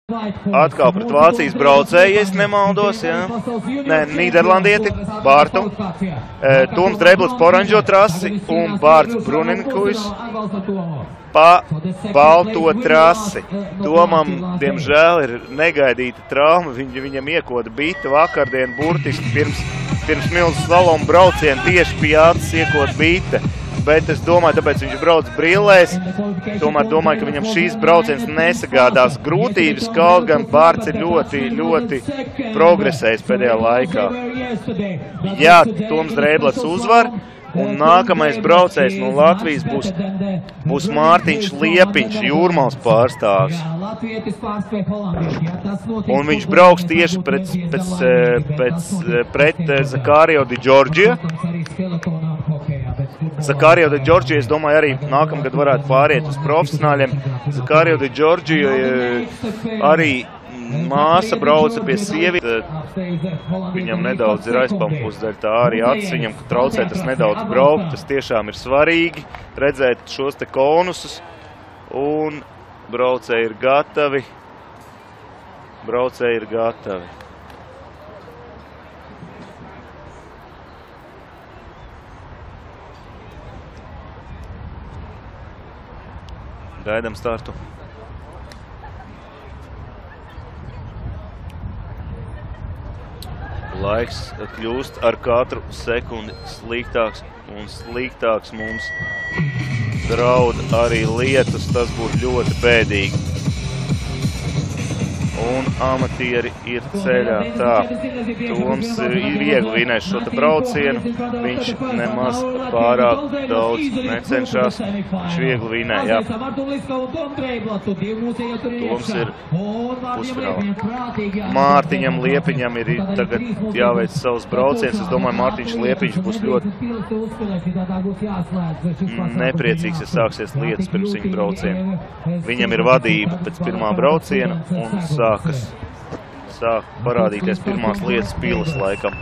Atkal pret Vācijas braucēju, ja es nemaldos, jā. Nē, Nīderlandieti, Bārtu. Toms Dreblis pa oranžo trasi un Bārts Bruninkuis pa balto trasi. Tomam, diemžēl, ir negaidīta trauma. Viņam iekoda bita vakardien burtiski pirms milzu slalomu braucienu tieši pie acis iekoda bita. Bet es domāju, tāpēc viņš brauc brillēs. Tomēr domāju, ka viņam šīs brauciens nesagādās grūtības, kaut gan Bārts ir ļoti progresējis pēdējā laikā. Jā, Toms Dreblis uzvar, un nākamais braucējs no Latvijas būs Mārtiņš Liepiņš, Jūrmals pārstāvs. Un viņš brauks tieši pret Zakārio Di Giorgio. Zakārio Di Giorgio, es domāju, arī nākamgad varētu pāriet uz profesionāļiem. Zakārio Di Giorgio arī māsa brauca pie sievietes. Viņam nedaudz ir aizpampus dēļ tā arī acis. Viņam traucē tas nedaudz braukt. Tas tiešām ir svarīgi redzēt šos te konusus. Un braucēji ir gatavi. Gaidām startu. Laiks kļūst ar katru sekundi sliktāks un sliktāks. Mums draud arī lietus, tas būtu ļoti bēdīgi. Un amatieri ir ceļā. Tā, Toms ir viegli vinējis šo te braucienu. Viņš nemaz pārāk daudz necenšas. Viņš viegli vinē, jā. Toms ir pusfinālā. Mārtiņam Liepiņam ir tagad jāveic savus braucienus. Es domāju, Mārtiņš Liepiņš būs ļoti nepriecīgs, ja sāksies lietas pirms viņa brauciena. Viņam ir vadība pēc pirmā brauciena un sāk parādīties pirmās lietas pilas laikam.